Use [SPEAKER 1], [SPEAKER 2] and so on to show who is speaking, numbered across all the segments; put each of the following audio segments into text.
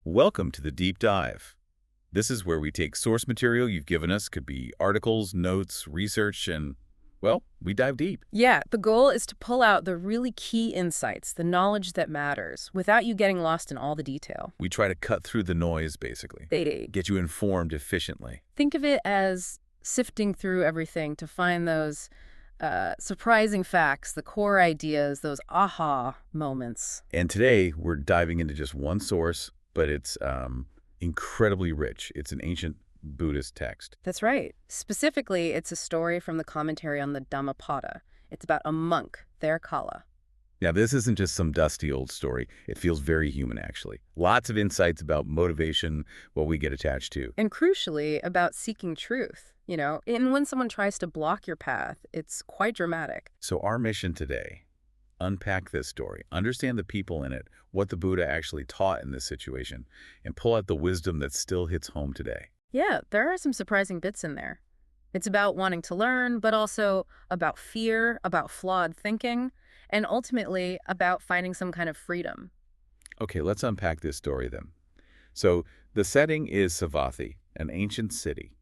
[SPEAKER 1] Welcome to the Deep Dive. This is where we take source material you've given us, could be articles, notes, research, and, well, we dive deep.
[SPEAKER 2] Yeah, the goal is to pull out the really key insights, the knowledge that matters, without you getting lost in all the detail.
[SPEAKER 1] We try to cut through the noise, basically. Get you informed efficiently.
[SPEAKER 2] Think of it as sifting through everything to find those surprising facts, the core ideas, those aha moments.
[SPEAKER 1] And today, we're diving into just one source, but it's incredibly rich. It's an ancient Buddhist text.
[SPEAKER 2] That's right. Specifically, it's a story from the commentary on the Dhammapada. It's about a monk, Therakala.
[SPEAKER 1] Now, this isn't just some dusty old story. It feels very human, actually. Lots of insights about motivation, what we get attached to.
[SPEAKER 2] And crucially, about seeking truth. And when someone tries to block your path, it's quite dramatic.
[SPEAKER 1] So our mission today, unpack this story, understand the people in it, what the Buddha actually taught in this situation, and pull out the wisdom that still hits home today.
[SPEAKER 2] Yeah, there are some surprising bits in there. It's about wanting to learn, but also about fear, about flawed thinking, and ultimately about finding some kind of freedom.
[SPEAKER 1] Okay, let's unpack this story then. So the setting is Savatthi, an ancient city,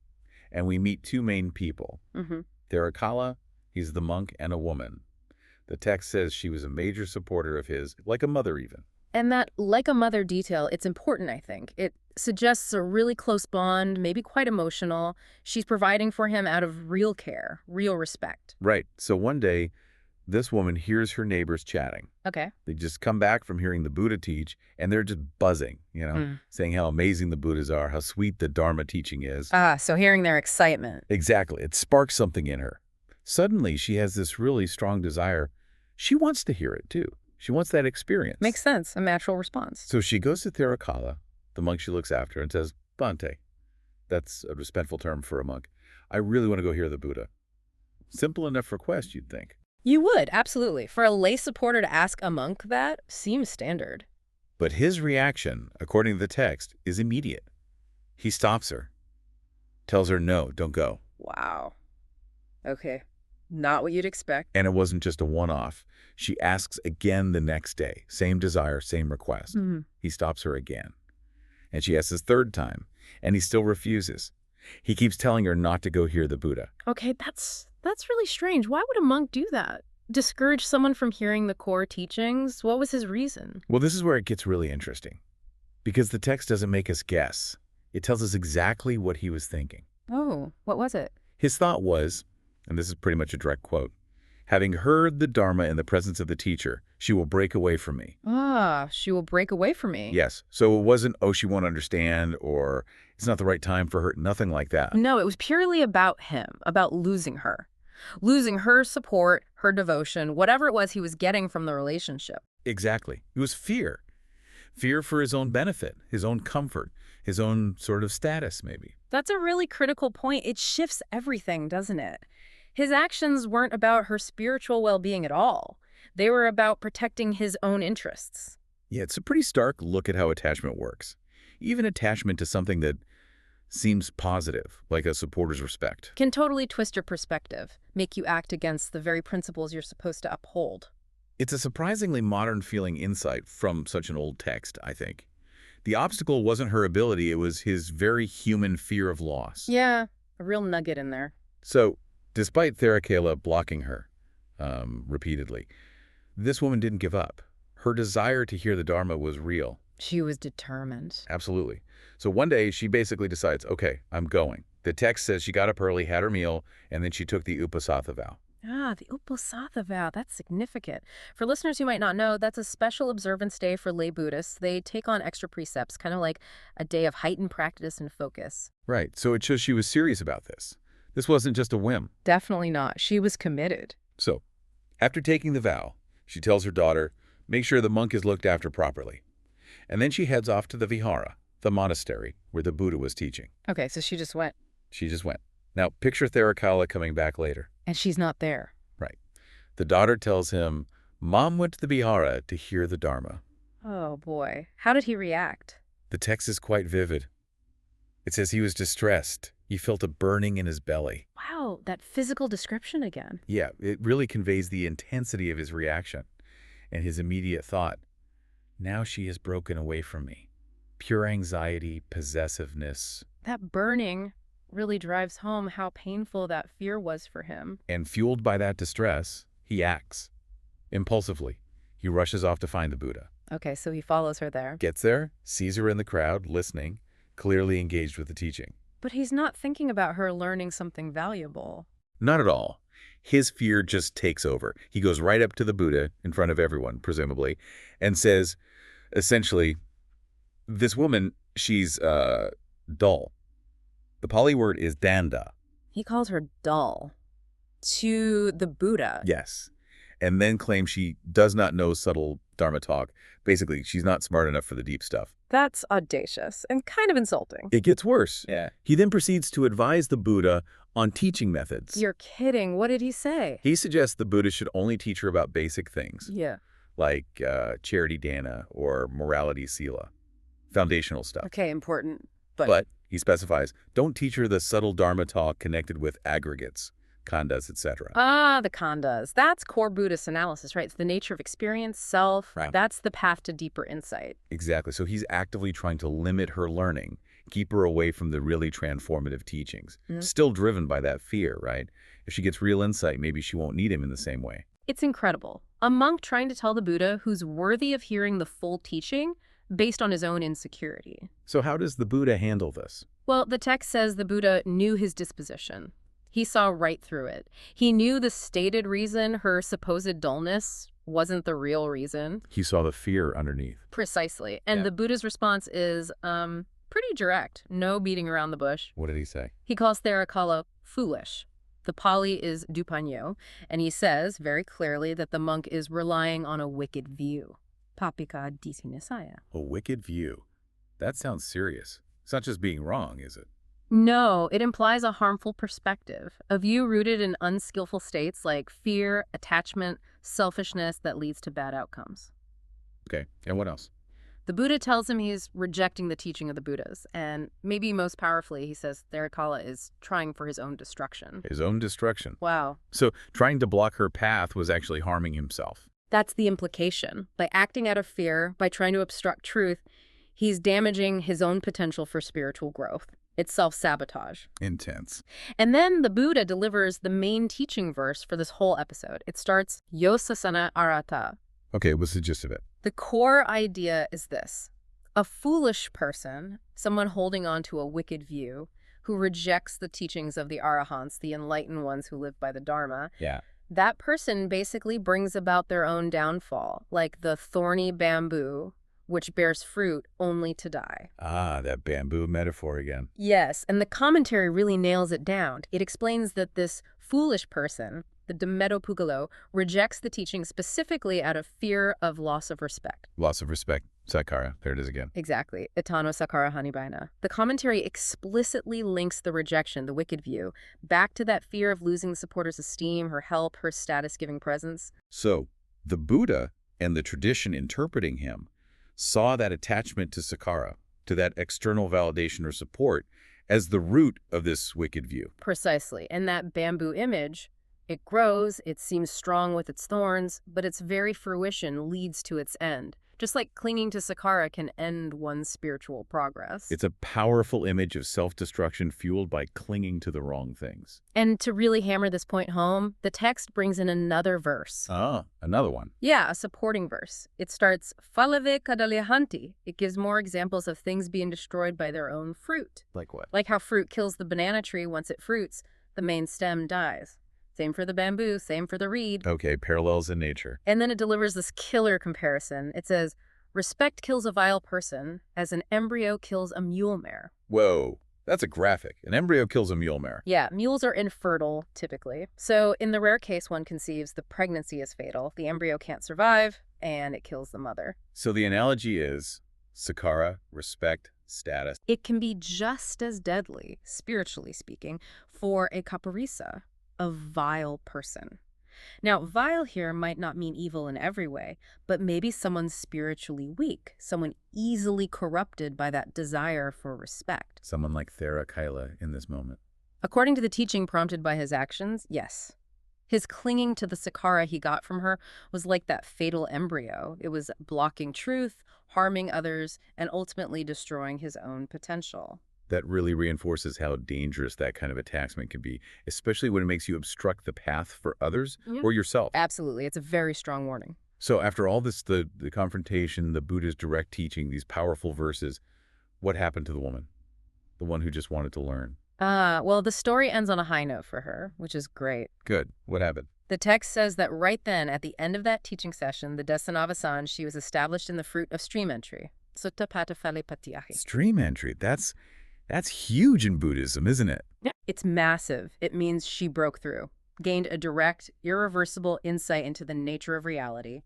[SPEAKER 1] and we meet two main people. Therakala, he's the monk, and a woman. The text says she was a major supporter of his, like a mother even.
[SPEAKER 2] And that like a mother detail, it's important, I think. It suggests a really close bond, maybe quite emotional. She's providing for him out of real care, real respect.
[SPEAKER 1] Right. So one day, this woman hears her neighbors chatting.
[SPEAKER 2] Okay.
[SPEAKER 1] They just come back from hearing the Buddha teach, and they're just buzzing, saying how amazing the Buddhas are, how sweet the Dharma teaching is.
[SPEAKER 2] So hearing their excitement.
[SPEAKER 1] Exactly. It sparks something in her. Suddenly, she has this really strong desire. She wants to hear it, too. She wants that experience.
[SPEAKER 2] Makes sense. A natural response.
[SPEAKER 1] So she goes to Therakala, the monk she looks after, and says, Bhante, that's a respectful term for a monk, I really want to go hear the Buddha. Simple enough request, you'd think.
[SPEAKER 2] You would, absolutely. For a lay supporter to ask a monk that seems standard.
[SPEAKER 1] But his reaction, according to the text, is immediate. He stops her, tells her, no, don't go.
[SPEAKER 2] Wow. Okay. Not what you'd expect.
[SPEAKER 1] And it wasn't just a one-off. She asks again the next day. Same desire, same request. He stops her again. And she asks his third time, and he still refuses. He keeps telling her not to go hear the Buddha.
[SPEAKER 2] Okay, that's really strange. Why would a monk do that? Discourage someone from hearing the core teachings? What was his reason?
[SPEAKER 1] Well, this is where it gets really interesting. Because the text doesn't make us guess. It tells us exactly what he was thinking.
[SPEAKER 2] Oh, what was it?
[SPEAKER 1] His thought was, and this is pretty much a direct quote, having heard the Dharma in the presence of the teacher, she will break away from me.
[SPEAKER 2] She will break away from me.
[SPEAKER 1] Yes. So it wasn't, oh, she won't understand, or it's not the right time for her, nothing like that.
[SPEAKER 2] No, it was purely about him, about losing her. Losing her support, her devotion, whatever it was he was getting from the relationship.
[SPEAKER 1] Exactly. It was fear. Fear for his own benefit, his own comfort, his own sort of status, maybe.
[SPEAKER 2] That's a really critical point. It shifts everything, doesn't it? His actions weren't about her spiritual well-being at all. They were about protecting his own interests.
[SPEAKER 1] Yeah, it's a pretty stark look at how attachment works. Even attachment to something that seems positive, like a supporter's respect,
[SPEAKER 2] Can totally twist your perspective, make you act against the very principles you're supposed to uphold.
[SPEAKER 1] It's a surprisingly modern-feeling insight from such an old text, I think. The obstacle wasn't her ability, it was his very human fear of loss.
[SPEAKER 2] Yeah, a real nugget in there.
[SPEAKER 1] So, despite Therakala blocking her repeatedly, this woman didn't give up. Her desire to hear the Dharma was real.
[SPEAKER 2] She was determined.
[SPEAKER 1] Absolutely. So one day, she basically decides, okay, I'm going. The text says she got up early, had her meal, and then she took the Uposatha vow.
[SPEAKER 2] The Uposatha vow, that's significant. For listeners who might not know, that's a special observance day for lay Buddhists. They take on extra precepts, kind of like a day of heightened practice and focus.
[SPEAKER 1] Right, so it shows she was serious about this. This wasn't just a whim.
[SPEAKER 2] Definitely not. She was committed.
[SPEAKER 1] So, after taking the vow, she tells her daughter, make sure the monk is looked after properly. And then she heads off to the vihara, the monastery, where the Buddha was teaching.
[SPEAKER 2] Okay, so she just went.
[SPEAKER 1] She just went. Now, picture Therakala coming back later.
[SPEAKER 2] And she's not there.
[SPEAKER 1] Right. The daughter tells him, Mom went to the vihara to hear the Dharma.
[SPEAKER 2] Oh, boy. How did he react?
[SPEAKER 1] The text is quite vivid. It says he was distressed. He felt a burning in his belly.
[SPEAKER 2] Wow, that physical description again.
[SPEAKER 1] Yeah, it really conveys the intensity of his reaction and his immediate thought. Now she has broken away from me. Pure anxiety, possessiveness,
[SPEAKER 2] That burning really drives home how painful that fear was for him.
[SPEAKER 1] and fueled by that distress, he acts. Impulsively, he rushes off to find the Buddha.
[SPEAKER 2] Okay, so he follows her there.
[SPEAKER 1] Gets there, sees her in the crowd, listening, clearly engaged with the teaching.
[SPEAKER 2] But he's not thinking about her learning something valuable.
[SPEAKER 1] Not at all. His fear just takes over. He goes right up to the Buddha, in front of everyone, presumably, and says, essentially, this woman, she's, dull. The Pali word is danda.
[SPEAKER 2] He calls her dull. To the Buddha.
[SPEAKER 1] Yes. And then claims she does not know subtle Dharma talk. Basically, she's not smart enough for the deep stuff.
[SPEAKER 2] That's audacious and kind of insulting.
[SPEAKER 1] It gets worse. Yeah. He then proceeds to advise the Buddha on teaching methods.
[SPEAKER 2] You're kidding. What did he say?
[SPEAKER 1] He suggests the Buddha should only teach her about basic things,
[SPEAKER 2] Yeah.
[SPEAKER 1] like charity dana or morality sila, foundational stuff.
[SPEAKER 2] Okay, important.
[SPEAKER 1] But, he specifies, don't teach her the subtle Dharma talk connected with aggregates, khandas, etc.
[SPEAKER 2] Ah, the khandas. That's core Buddhist analysis, right? It's the nature of experience, self.
[SPEAKER 1] Right.
[SPEAKER 2] That's the path to deeper insight.
[SPEAKER 1] Exactly. So he's actively trying to limit her learning, keep her away from the really transformative teachings. Still driven by that fear, right? If she gets real insight, maybe she won't need him in the same way.
[SPEAKER 2] It's incredible. A monk trying to tell the Buddha who's worthy of hearing the full teaching based on his own insecurity.
[SPEAKER 1] So how does the Buddha handle this?
[SPEAKER 2] Well, the text says the Buddha knew his disposition. He saw right through it. He knew the stated reason, her supposed dullness, wasn't the real reason.
[SPEAKER 1] He saw the fear underneath.
[SPEAKER 2] Precisely. And the Buddha's response is pretty direct. No beating around the bush.
[SPEAKER 1] What did he say?
[SPEAKER 2] He calls Therakala foolish. The Pali is dupanyo, and he says very clearly that the monk is relying on a wicked view. Papika disinisaya.
[SPEAKER 1] A wicked view. That sounds serious. It's not just being wrong, is it?
[SPEAKER 2] No, it implies a harmful perspective, a view rooted in unskillful states like fear, attachment, selfishness that leads to bad outcomes.
[SPEAKER 1] Okay, and what else?
[SPEAKER 2] The Buddha tells him he's rejecting the teaching of the Buddhas, and maybe most powerfully, he says Therakala is trying for his own destruction.
[SPEAKER 1] His own destruction.
[SPEAKER 2] Wow.
[SPEAKER 1] So trying to block her path was actually harming himself.
[SPEAKER 2] That's the implication. By acting out of fear, by trying to obstruct truth, he's damaging his own potential for spiritual growth. It's self-sabotage.
[SPEAKER 1] Intense.
[SPEAKER 2] And then the Buddha delivers the main teaching verse for this whole episode. It starts, Yosasana arata.
[SPEAKER 1] Okay, what's the gist of it?
[SPEAKER 2] The core idea is this. A foolish person, someone holding on to a wicked view, who rejects the teachings of the arahants, the enlightened ones who live by the Dharma, that person basically brings about their own downfall, like the thorny bamboo, which bears fruit only to die.
[SPEAKER 1] Ah, that bamboo metaphor again.
[SPEAKER 2] Yes, and the commentary really nails it down. It explains that this foolish person, the Demeto Pugalo, rejects the teaching specifically out of fear of loss of respect.
[SPEAKER 1] Loss of respect. Sakkara. There it is again.
[SPEAKER 2] Exactly. Itano Sakkara Hanibaina. The commentary explicitly links the rejection, the wicked view, back to that fear of losing the supporter's esteem, her help, her status-giving presence.
[SPEAKER 1] So, the Buddha and the tradition interpreting him saw that attachment to Sakkara, to that external validation or support, as the root of this wicked view.
[SPEAKER 2] Precisely. And that bamboo image, it grows, it seems strong with its thorns, but its very fruition leads to its end. Just like clinging to Sakkara can end one's spiritual progress.
[SPEAKER 1] It's a powerful image of self-destruction fueled by clinging to the wrong things.
[SPEAKER 2] And to really hammer this point home, the text brings in another verse.
[SPEAKER 1] Ah, another one.
[SPEAKER 2] Yeah, a supporting verse. It starts, Falave kadalihanti. It gives more examples of things being destroyed by their own fruit.
[SPEAKER 1] Like what?
[SPEAKER 2] Like how fruit kills the banana tree once it fruits, the main stem dies. Same for the bamboo, same for the reed.
[SPEAKER 1] Okay, parallels in nature.
[SPEAKER 2] And then it delivers this killer comparison. It says, respect kills a vile person as an embryo kills a mule mare.
[SPEAKER 1] Whoa, that's a graphic. An embryo kills a mule mare.
[SPEAKER 2] Yeah, mules are infertile, typically. So in the rare case one conceives, the pregnancy is fatal. The embryo can't survive, and it kills the mother.
[SPEAKER 1] So the analogy is Sakkara, respect, status.
[SPEAKER 2] It can be just as deadly, spiritually speaking, for a kaparisa, a vile person. Now, vile here might not mean evil in every way, but maybe someone spiritually weak, someone easily corrupted by that desire for respect.
[SPEAKER 1] Someone like Thera Kaila in this moment.
[SPEAKER 2] According to the teaching prompted by his actions, yes. His clinging to the sakara he got from her was like that fatal embryo. It was blocking truth, harming others, and ultimately destroying his own potential.
[SPEAKER 1] That really reinforces how dangerous that kind of attachment can be, especially when it makes you obstruct the path for others or yourself.
[SPEAKER 2] Absolutely. It's a very strong warning.
[SPEAKER 1] So after all this, the confrontation, the Buddha's direct teaching, these powerful verses, what happened to the woman? The one who just wanted to learn?
[SPEAKER 2] Well, the story ends on a high note for her, which is great.
[SPEAKER 1] Good. What happened?
[SPEAKER 2] The text says that right then, at the end of that teaching session, the Desanavasan, she was established in the fruit of stream entry. Sutta Pata Phale Patyahi.
[SPEAKER 1] Stream entry. That's huge in Buddhism, isn't it?
[SPEAKER 2] Yeah. It's massive. It means she broke through, gained a direct, irreversible insight into the nature of reality.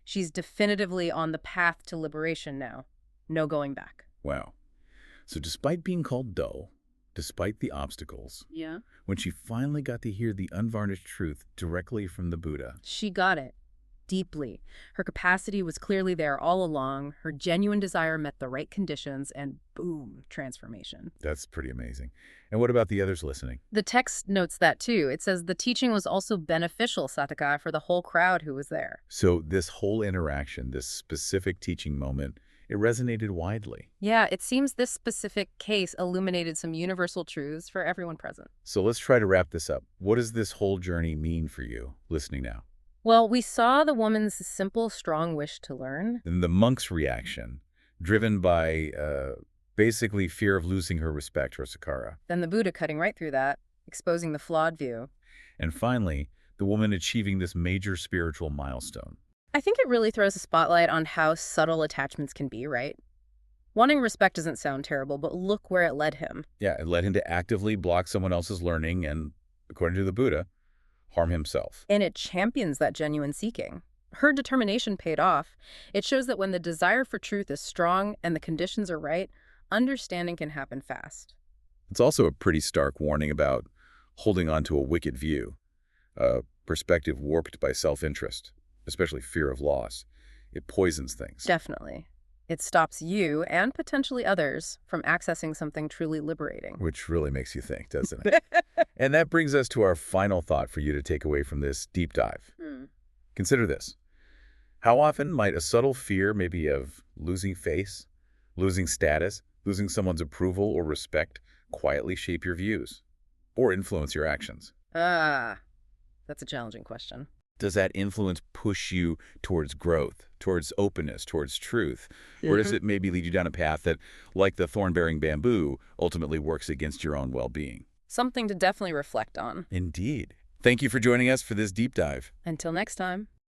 [SPEAKER 2] She's definitively on the path to liberation now. No going back.
[SPEAKER 1] Wow. So despite being called dull, despite the obstacles, when she finally got to hear the unvarnished truth directly from the Buddha,
[SPEAKER 2] she got it. Deeply. Her capacity was clearly there all along. Her genuine desire met the right conditions, and boom, transformation.
[SPEAKER 1] That's pretty amazing. And what about the others listening?
[SPEAKER 2] The text notes that too. It says the teaching was also beneficial, Sataka, for the whole crowd who was there.
[SPEAKER 1] So this whole interaction, this specific teaching moment, it resonated widely.
[SPEAKER 2] Yeah, it seems this specific case illuminated some universal truths for everyone present.
[SPEAKER 1] So let's try to wrap this up. What does this whole journey mean for you, listening now?
[SPEAKER 2] Well, we saw the woman's simple, strong wish to learn.
[SPEAKER 1] And the monk's reaction, driven by basically fear of losing her respect for Sakara.
[SPEAKER 2] Then the Buddha cutting right through that, exposing the flawed view.
[SPEAKER 1] And finally, the woman achieving this major spiritual milestone.
[SPEAKER 2] I think it really throws a spotlight on how subtle attachments can be, right? Wanting respect doesn't sound terrible, but look where it led him.
[SPEAKER 1] Yeah, it led him to actively block someone else's learning and, according to the Buddha, harm himself.
[SPEAKER 2] And it champions that genuine seeking. Her determination paid off. It shows that when the desire for truth is strong and the conditions are right, understanding can happen fast.
[SPEAKER 1] It's also a pretty stark warning about holding on to a wicked view, a perspective warped by self-interest, especially fear of loss. It poisons things.
[SPEAKER 2] Definitely. It stops you and potentially others from accessing something truly liberating.
[SPEAKER 1] Which really makes you think, doesn't it? And that brings us to our final thought for you to take away from this deep dive. Consider this. How often might a subtle fear, maybe of losing face, losing status, losing someone's approval or respect, quietly shape your views or influence your actions?
[SPEAKER 2] That's a challenging question.
[SPEAKER 1] Does that influence push you towards growth, towards openness, towards truth? Or does it maybe lead you down a path that, like the thorn-bearing bamboo, ultimately works against your own well-being?
[SPEAKER 2] Something to definitely reflect on.
[SPEAKER 1] Indeed. Thank you for joining us for this deep dive.
[SPEAKER 2] Until next time.